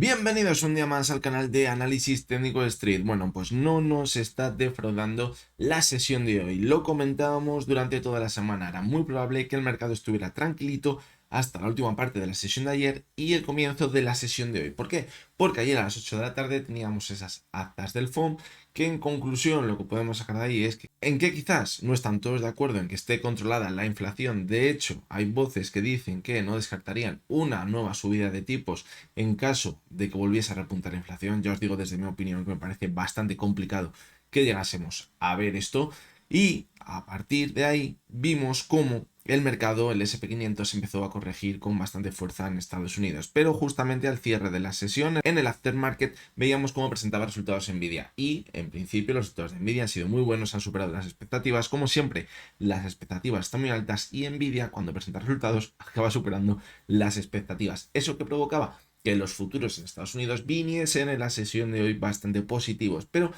Bienvenidos un día más al canal de Análisis Técnico de Street. Bueno, pues no nos está defraudando la sesión de hoy. Lo comentábamos durante toda la semana. Era muy probable que el mercado estuviera tranquilito hasta la última parte de la sesión de ayer y el comienzo de la sesión de hoy. ¿Por qué? Porque ayer a las 8 de la tarde teníamos esas actas del FOMC que en conclusión lo que podemos sacar de ahí es que en que quizás no están todos de acuerdo en que esté controlada la inflación. De hecho, hay voces que dicen que no descartarían una nueva subida de tipos en caso de que volviese a repuntar la inflación. Ya os digo desde mi opinión que me parece bastante complicado que llegásemos a ver esto. Y a partir de ahí vimos cómo el mercado, el SP500, empezó a corregir con bastante fuerza en Estados Unidos. Pero justamente al cierre de la sesión, en el aftermarket, veíamos cómo presentaba resultados Nvidia. Y en principio los resultados de Nvidia han sido muy buenos, han superado las expectativas. Como siempre, las expectativas están muy altas y Nvidia, cuando presenta resultados, acaba superando las expectativas. ¿Eso qué provocaba? Que los futuros en Estados Unidos viniesen en la sesión de hoy bastante positivos. Pero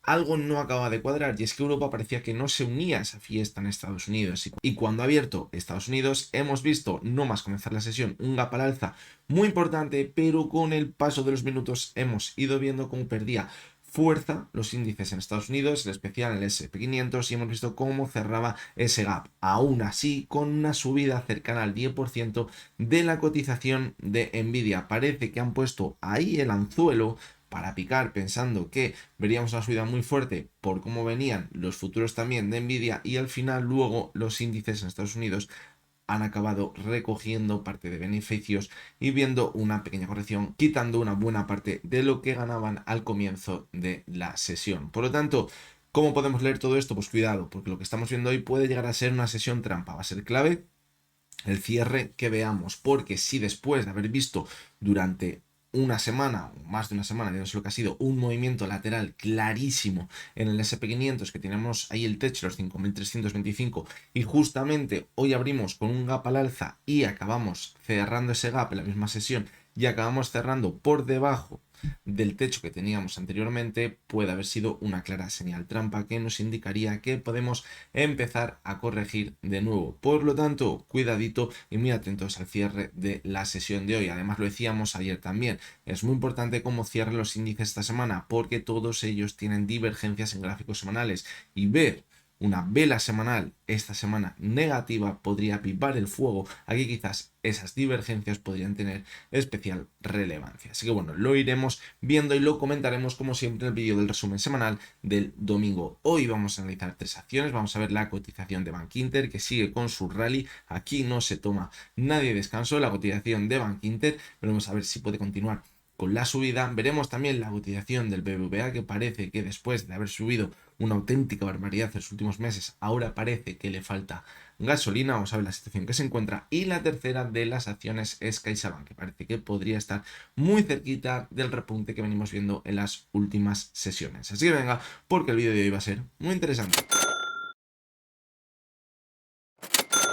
algo no acaba de cuadrar y es que Europa parecía que no se unía a esa fiesta en Estados Unidos. Y cuando ha abierto Estados Unidos hemos visto, no más comenzar la sesión, un gap al alza muy importante, pero con el paso de los minutos hemos ido viendo cómo perdía fuerza los índices en Estados Unidos, en especial el SP500, y hemos visto cómo cerraba ese gap. Aún así, con una subida cercana al 10% de la cotización de Nvidia. Parece que han puesto ahí el anzuelo para picar, pensando que veríamos una subida muy fuerte por cómo venían los futuros también de Nvidia, y al final luego los índices en Estados Unidos han acabado recogiendo parte de beneficios y viendo una pequeña corrección, quitando una buena parte de lo que ganaban al comienzo de la sesión. Por lo tanto, ¿cómo podemos leer todo esto? Pues cuidado, porque lo que estamos viendo hoy puede llegar a ser una sesión trampa. Va a ser clave el cierre que veamos, porque si después de haber visto durante una semana o más de una semana, no sé lo que ha sido, un movimiento lateral clarísimo en el SP500, que tenemos ahí el techo, los 5.325, y justamente hoy abrimos con un gap al alza y acabamos cerrando ese gap en la misma sesión y acabamos cerrando por debajo del techo que teníamos anteriormente, puede haber sido una clara señal trampa que nos indicaría que podemos empezar a corregir de nuevo. Por lo tanto, cuidadito y muy atentos al cierre de la sesión de hoy. Además, lo decíamos ayer también, es muy importante cómo cierren los índices esta semana, porque todos ellos tienen divergencias en gráficos semanales, y ver una vela semanal esta semana negativa podría avivar el fuego. Aquí quizás esas divergencias podrían tener especial relevancia. Así que bueno, lo iremos viendo y lo comentaremos como siempre en el vídeo del resumen semanal del domingo. Hoy vamos a analizar tres acciones. Vamos a ver la cotización de Bankinter, que sigue con su rally. Aquí no se toma nadie descanso. La cotización de Bankinter, pero vamos a ver si puede continuar con la subida. Veremos también la cotización del BBVA, que parece que después de haber subido una auténtica barbaridad en los últimos meses, ahora parece que le falta gasolina. Vamos a ver la situación que se encuentra. Y la tercera de las acciones es CaixaBank, que parece que podría estar muy cerquita del repunte que venimos viendo en las últimas sesiones. Así que venga, porque el vídeo de hoy va a ser muy interesante.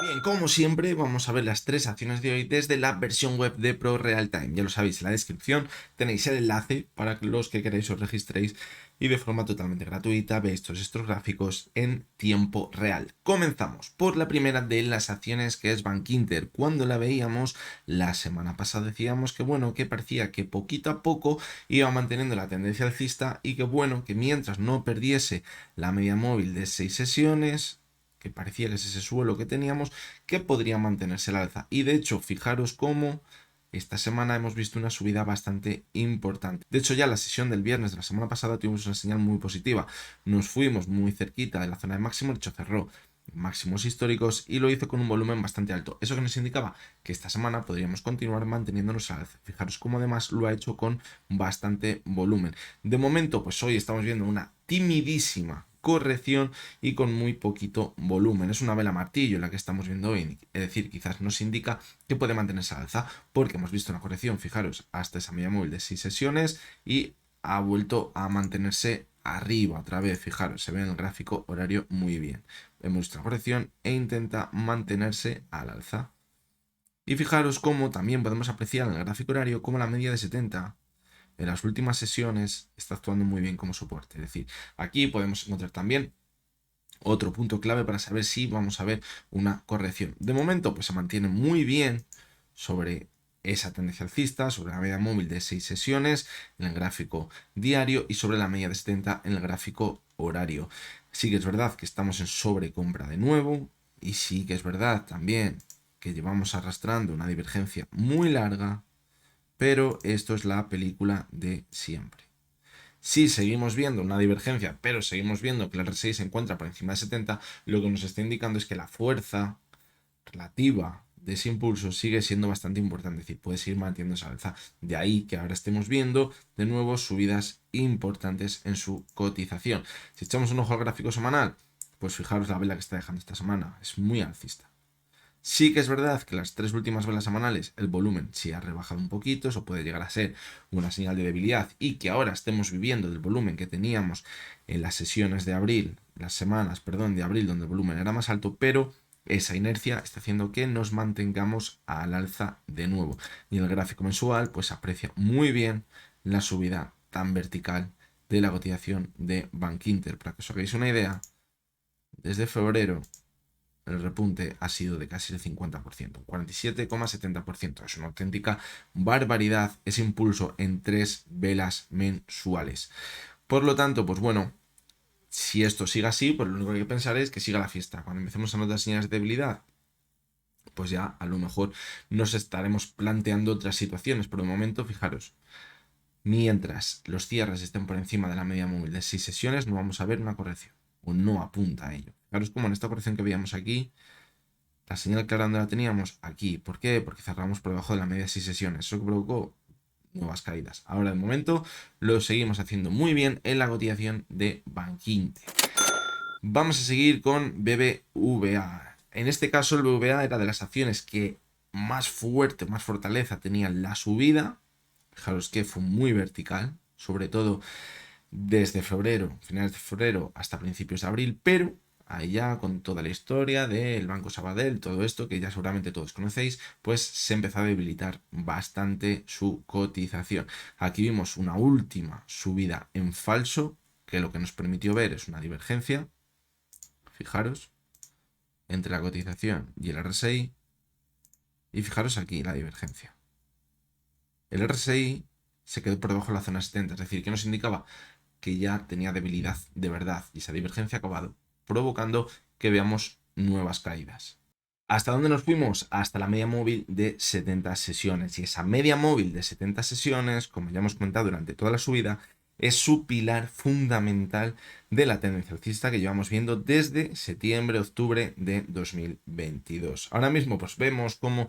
Bien, como siempre, vamos a ver las tres acciones de hoy desde la versión web de Pro Real Time. Ya lo sabéis, en la descripción tenéis el enlace para que los que queráis os registréis y de forma totalmente gratuita veáis todos estos gráficos en tiempo real. Comenzamos por la primera de las acciones, que es Bankinter. Cuando la veíamos la semana pasada decíamos que bueno, que parecía que poquito a poco iba manteniendo la tendencia alcista y que bueno, que mientras no perdiese la media móvil de 6 sesiones, que parecía que es ese suelo que teníamos, que podría mantenerse al alza. Y de hecho, fijaros cómo esta semana hemos visto una subida bastante importante. De hecho, ya la sesión del viernes de la semana pasada tuvimos una señal muy positiva. Nos fuimos muy cerquita de la zona de máximo, de hecho cerró máximos históricos y lo hizo con un volumen bastante alto. Eso que nos indicaba que esta semana podríamos continuar manteniéndonos al alza. Fijaros cómo además lo ha hecho con bastante volumen. De momento, pues hoy estamos viendo una timidísima corrección y con muy poquito volumen. Es una vela martillo la que estamos viendo hoy, es decir, quizás nos indica que puede mantenerse al alza, porque hemos visto una corrección, fijaros, hasta esa media móvil de 6 sesiones y ha vuelto a mantenerse arriba otra vez. Fijaros, se ve en el gráfico horario muy bien. Hemos visto una corrección e intenta mantenerse al alza. Y fijaros cómo también podemos apreciar en el gráfico horario como la media de 70 en las últimas sesiones está actuando muy bien como soporte. Es decir, aquí podemos encontrar también otro punto clave para saber si vamos a ver una corrección. De momento, pues se mantiene muy bien sobre esa tendencia alcista sobre la media móvil de 6 sesiones en el gráfico diario y sobre la media de 70 en el gráfico horario. Sí que es verdad que estamos en sobrecompra de nuevo y sí que es verdad también que llevamos arrastrando una divergencia muy larga, pero esto es la película de siempre. Si seguimos viendo una divergencia, pero seguimos viendo que el RSI se encuentra por encima de 70, lo que nos está indicando es que la fuerza relativa de ese impulso sigue siendo bastante importante, es decir, puede seguir manteniendo esa alza. De ahí que ahora estemos viendo de nuevo subidas importantes en su cotización. Si echamos un ojo al gráfico semanal, pues fijaros la vela que está dejando esta semana, es muy alcista. Sí que es verdad que las 3 últimas velas semanales el volumen sí ha rebajado un poquito, eso puede llegar a ser una señal de debilidad y que ahora estemos viviendo del volumen que teníamos en las sesiones de abril, las semanas, perdón, de abril donde el volumen era más alto, pero esa inercia está haciendo que nos mantengamos al alza de nuevo. Y el gráfico mensual pues aprecia muy bien la subida tan vertical de la cotización de Bankinter. Para que os hagáis una idea, desde febrero el repunte ha sido de casi el 50%, 47,70%. Es una auténtica barbaridad ese impulso en 3 velas mensuales. Por lo tanto, pues bueno, si esto sigue así, pues lo único que hay que pensar es que siga la fiesta. Cuando empecemos a notar señales de debilidad, pues ya a lo mejor nos estaremos planteando otras situaciones. Por el momento, fijaros, mientras los cierres estén por encima de la media móvil de 6 sesiones, no vamos a ver una corrección, o no apunta a ello. Fijaros como en esta corrección que veíamos aquí, la señal clara donde la teníamos aquí. ¿Por qué? Porque cerramos por debajo de la media de 6 sesiones. Eso que provocó nuevas caídas. Ahora de momento lo seguimos haciendo muy bien en la cotización de Bankinter. Vamos a seguir con BBVA. En este caso el BBVA era de las acciones que más fuerte, más fortaleza tenían la subida. Fijaros que fue muy vertical, sobre todo desde febrero, finales de febrero hasta principios de abril, pero ahí ya con toda la historia del Banco Sabadell, todo esto que ya seguramente todos conocéis, pues se empezó a debilitar bastante su cotización. Aquí vimos una última subida en falso, que lo que nos permitió ver es una divergencia, fijaros, entre la cotización y el RSI, y fijaros aquí la divergencia. El RSI se quedó por debajo de la zona 70, es decir, que nos indicaba que ya tenía debilidad de verdad y esa divergencia ha acabado provocando que veamos nuevas caídas. ¿Hasta dónde nos fuimos? Hasta la media móvil de 70 sesiones. Y esa media móvil de 70 sesiones, como ya hemos comentado durante toda la subida, es su pilar fundamental de la tendencia alcista que llevamos viendo desde septiembre, octubre de 2022. Ahora mismo pues vemos cómo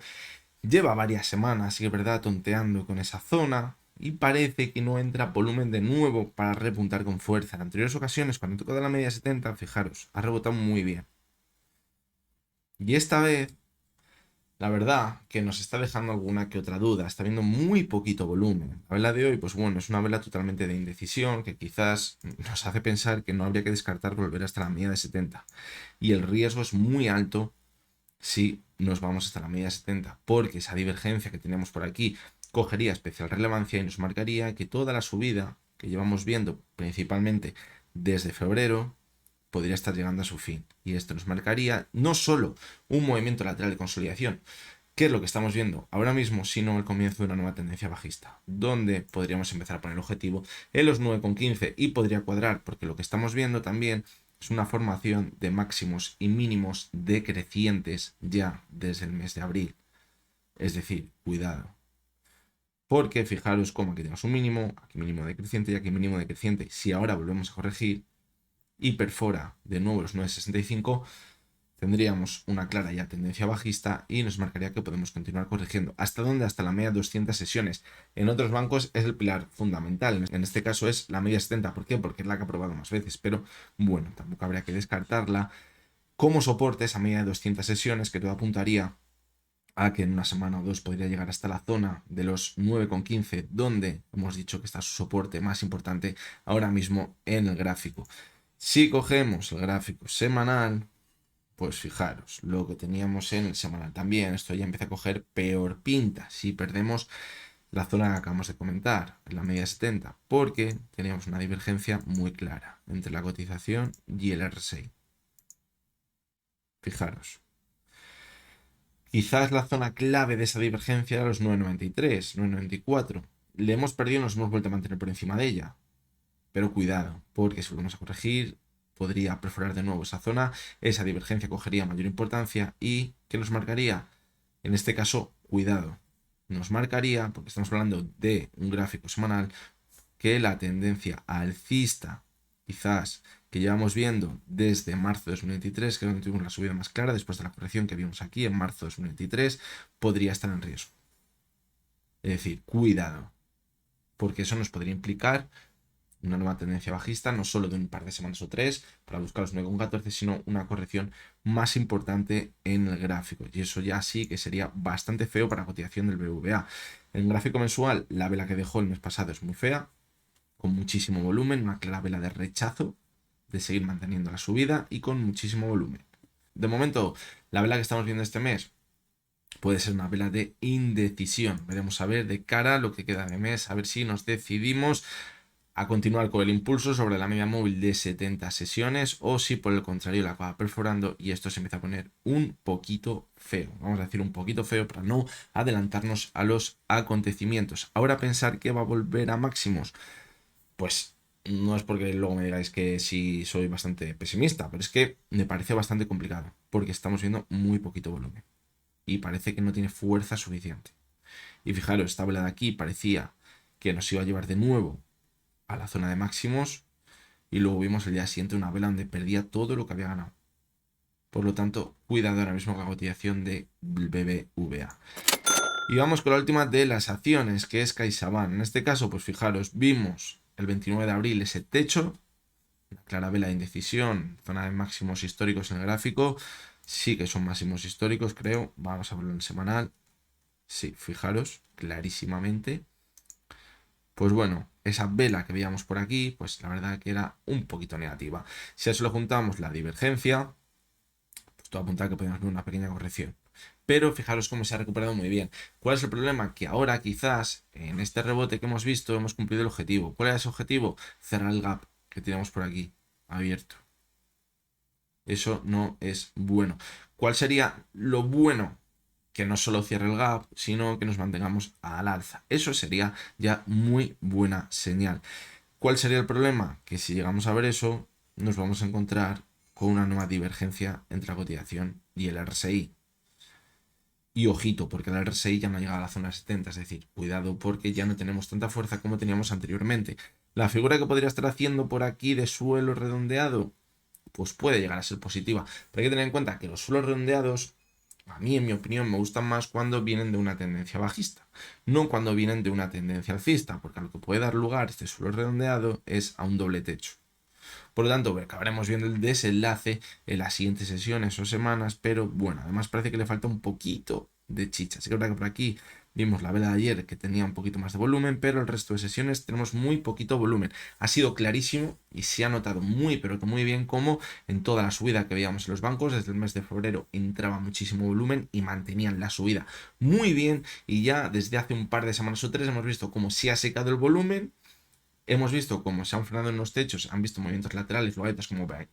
lleva varias semanas, sí es verdad, tonteando con esa zona y parece que no entra volumen de nuevo para repuntar con fuerza. En anteriores ocasiones, cuando tocó de la media 70, fijaros, ha rebotado muy bien. Y esta vez, la verdad, que nos está dejando alguna que otra duda, está viendo muy poquito volumen. La vela de hoy, pues bueno, es una vela totalmente de indecisión que quizás nos hace pensar que no habría que descartar volver hasta la media de 70. Y el riesgo es muy alto si nos vamos hasta la media 70, porque esa divergencia que tenemos por aquí cogería especial relevancia y nos marcaría que toda la subida que llevamos viendo principalmente desde febrero podría estar llegando a su fin. Y esto nos marcaría no solo un movimiento lateral de consolidación, que es lo que estamos viendo ahora mismo, sino el comienzo de una nueva tendencia bajista, donde podríamos empezar a poner el objetivo en los 9,15 y podría cuadrar, porque lo que estamos viendo también es una formación de máximos y mínimos decrecientes ya desde el mes de abril. Es decir, cuidado. Porque fijaros cómo aquí tenemos un mínimo, aquí mínimo decreciente y aquí mínimo decreciente. Si ahora volvemos a corregir y perfora de nuevo los 9,65, tendríamos una clara ya tendencia bajista y nos marcaría que podemos continuar corrigiendo. ¿Hasta dónde? Hasta la media 200 sesiones. En otros bancos es el pilar fundamental. En este caso es la media 70. ¿Por qué? Porque es la que ha probado más veces. Pero bueno, tampoco habría que descartarla como soporte esa media de 200 sesiones que todo apuntaría a que en una semana o dos podría llegar hasta la zona de los 9,15, donde hemos dicho que está su soporte más importante ahora mismo en el gráfico. Si cogemos el gráfico semanal, pues fijaros, lo que teníamos en el semanal también, esto ya empieza a coger peor pinta. Si perdemos la zona que acabamos de comentar, la media 70, porque teníamos una divergencia muy clara entre la cotización y el RSI. Fijaros. Quizás la zona clave de esa divergencia era los 9,93, 9,94. Le hemos perdido y nos hemos vuelto a mantener por encima de ella. Pero cuidado, porque si volvemos a corregir, podría perforar de nuevo esa zona, esa divergencia cogería mayor importancia y ¿qué nos marcaría? En este caso, cuidado. Nos marcaría, porque estamos hablando de un gráfico semanal, que la tendencia alcista, quizás que llevamos viendo desde marzo de 2023, que es donde tuvimos la subida más clara, después de la corrección que vimos aquí en marzo de 2023, podría estar en riesgo. Es decir, cuidado, porque eso nos podría implicar una nueva tendencia bajista, no solo de un par de semanas o tres, para buscar los 9,14, sino una corrección más importante en el gráfico. Y eso ya sí que sería bastante feo para la cotización del BBVA. En el gráfico mensual, la vela que dejó el mes pasado es muy fea, con muchísimo volumen, una clara vela de rechazo, de seguir manteniendo la subida y con muchísimo volumen. De momento, la vela que estamos viendo este mes puede ser una vela de indecisión. Veremos a ver de cara a lo que queda de mes, a ver si nos decidimos a continuar con el impulso sobre la media móvil de 70 sesiones o si por el contrario la acaba perforando y esto se empieza a poner un poquito feo. Vamos a decir un poquito feo para no adelantarnos a los acontecimientos. Ahora pensar que va a volver a máximos, pues no es porque luego me digáis que sí soy bastante pesimista, pero es que me parece bastante complicado porque estamos viendo muy poquito volumen y parece que no tiene fuerza suficiente. Y fijaros, esta vela de aquí parecía que nos iba a llevar de nuevo a la zona de máximos y luego vimos el día siguiente una vela donde perdía todo lo que había ganado. Por lo tanto, cuidado ahora mismo con la cotización de BBVA. Y vamos con la última de las acciones, que es CaixaBank. En este caso, pues fijaros, vimos el 29 de abril ese techo, una clara vela de indecisión, zona de máximos históricos en el gráfico. Sí que son máximos históricos, creo. Vamos a verlo en el semanal. Sí, fijaros, clarísimamente. Pues bueno, esa vela que veíamos por aquí, pues la verdad que era un poquito negativa. Si a eso le juntamos la divergencia, pues todo apunta a que podemos ver una pequeña corrección. Pero fijaros cómo se ha recuperado muy bien. ¿Cuál es el problema? Que ahora quizás en este rebote que hemos visto hemos cumplido el objetivo. ¿Cuál era ese objetivo? Cerrar el gap que tenemos por aquí, abierto. Eso no es bueno. ¿Cuál sería lo bueno? Que no solo cierre el gap, sino que nos mantengamos al alza. Eso sería ya muy buena señal. ¿Cuál sería el problema? Que si llegamos a ver eso, nos vamos a encontrar con una nueva divergencia entre la cotización y el RSI. Y ojito, porque el RSI ya no llega a la zona 70, es decir, cuidado porque ya no tenemos tanta fuerza como teníamos anteriormente. La figura que podría estar haciendo por aquí de suelo redondeado, pues puede llegar a ser positiva. Pero hay que tener en cuenta que los suelos redondeados, a mí en mi opinión, me gustan más cuando vienen de una tendencia bajista, no cuando vienen de una tendencia alcista, porque a lo que puede dar lugar este suelo redondeado es a un doble techo. Por lo tanto, acabaremos viendo el desenlace en las siguientes sesiones o semanas, pero bueno, además parece que le falta un poquito de chicha. Así que es verdad que por aquí vimos la vela de ayer que tenía un poquito más de volumen, pero el resto de sesiones tenemos muy poquito volumen. Ha sido clarísimo y se ha notado muy, pero que muy bien cómo en toda la subida que veíamos en los bancos, desde el mes de febrero entraba muchísimo volumen y mantenían la subida muy bien. Y ya desde hace un par de semanas o tres hemos visto cómo se ha secado el volumen. Hemos visto cómo se han frenado en los techos, han visto movimientos laterales, luego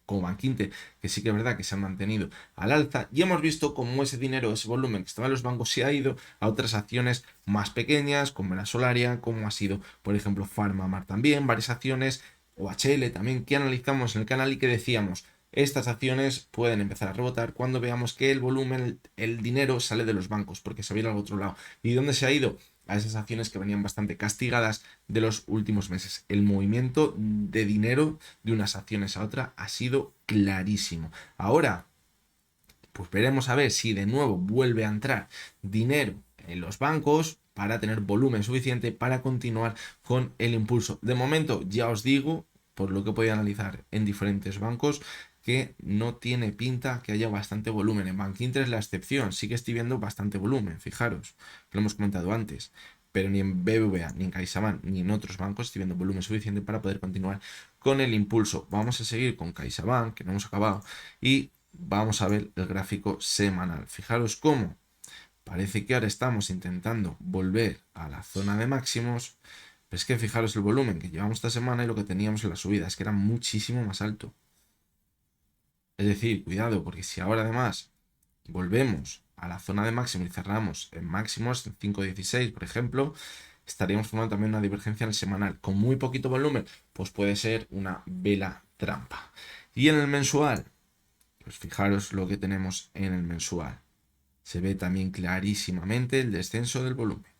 como Banquinte, que sí que es verdad que se han mantenido al alza, y hemos visto cómo ese dinero, ese volumen que estaba en los bancos se ha ido a otras acciones más pequeñas, como la Solaria, como ha sido, por ejemplo, Farmamar también, varias acciones, o HL también, que analizamos en el canal y que decíamos, estas acciones pueden empezar a rebotar cuando veamos que el volumen, el dinero sale de los bancos, porque se va a ir al otro lado. ¿Y dónde se ha ido? A esas acciones que venían bastante castigadas de los últimos meses. El movimiento de dinero de unas acciones a otra ha sido clarísimo. Ahora, pues veremos a ver si de nuevo vuelve a entrar dinero en los bancos para tener volumen suficiente para continuar con el impulso. De momento, ya os digo, por lo que he podido analizar en diferentes bancos, que no tiene pinta que haya bastante volumen. En Bankinter es la excepción, sí que estoy viendo bastante volumen, fijaros, lo hemos comentado antes, pero ni en BBVA, ni en CaixaBank, ni en otros bancos estoy viendo volumen suficiente para poder continuar con el impulso. Vamos a seguir con CaixaBank, que no hemos acabado, y vamos a ver el gráfico semanal. Fijaros cómo parece que ahora estamos intentando volver a la zona de máximos, pero es que fijaros el volumen que llevamos esta semana y lo que teníamos en la subida, es que era muchísimo más alto. Es decir, cuidado, porque si ahora además volvemos a la zona de máximo y cerramos en máximos, en 5.16 por ejemplo, estaríamos formando también una divergencia en el semanal. Con muy poquito volumen, pues puede ser una vela trampa. Y en el mensual, pues fijaros lo que tenemos en el mensual. Se ve también clarísimamente el descenso del volumen.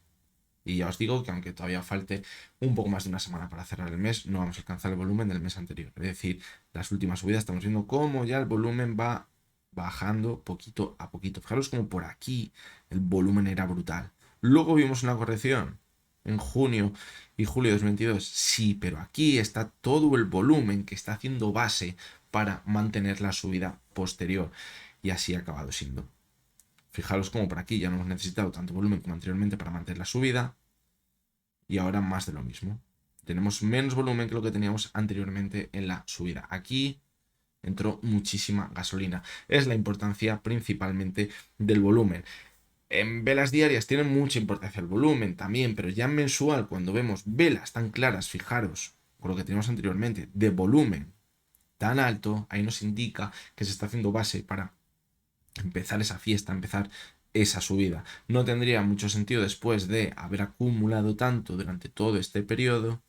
Y ya os digo que aunque todavía falte un poco más de una semana para cerrar el mes, no vamos a alcanzar el volumen del mes anterior. Es decir, las últimas subidas estamos viendo cómo ya el volumen va bajando poquito a poquito. Fijaros como por aquí el volumen era brutal. Luego vimos una corrección en junio y julio de 2022. Sí, pero aquí está todo el volumen que está haciendo base para mantener la subida posterior. Y así ha acabado siendo. Fijaros como por aquí ya no hemos necesitado tanto volumen como anteriormente para mantener la subida. Y ahora más de lo mismo. Tenemos menos volumen que lo que teníamos anteriormente en la subida. Aquí entró muchísima gasolina. Es la importancia principalmente del volumen. En velas diarias tiene mucha importancia el volumen también, pero ya en mensual, cuando vemos velas tan claras, fijaros, con lo que teníamos anteriormente, de volumen tan alto, ahí nos indica que se está haciendo base para empezar esa fiesta, empezar esa subida. No tendría mucho sentido después de haber acumulado tanto durante todo este periodo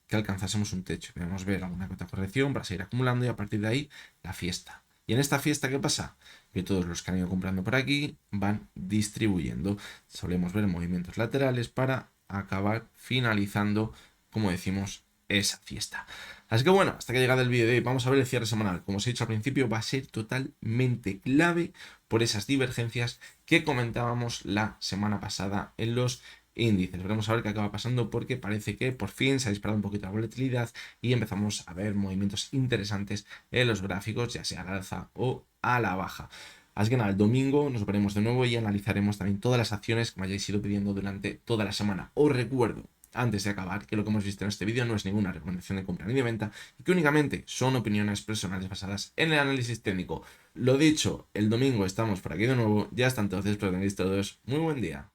que alcanzásemos un techo. Debemos ver alguna que otra corrección para seguir acumulando y a partir de ahí la fiesta. ¿Y en esta fiesta qué pasa? Que todos los que han ido comprando por aquí van distribuyendo. Solemos ver movimientos laterales para acabar finalizando, como decimos, esa fiesta. Así que bueno, hasta que ha llegado el vídeo de hoy, vamos a ver el cierre semanal. Como os he dicho al principio, va a ser totalmente clave por esas divergencias que comentábamos la semana pasada en los índices. Veremos a ver qué acaba pasando porque parece que por fin se ha disparado un poquito la volatilidad y empezamos a ver movimientos interesantes en los gráficos, ya sea al alza o a la baja. Así que nada, el domingo nos veremos de nuevo y analizaremos también todas las acciones que me hayáis ido pidiendo durante toda la semana. Os recuerdo, antes de acabar, que lo que hemos visto en este vídeo no es ninguna recomendación de compra ni de venta y que únicamente son opiniones personales basadas en el análisis técnico. Lo dicho, el domingo estamos por aquí de nuevo. Ya hasta entonces, pero tengáis todos muy buen día.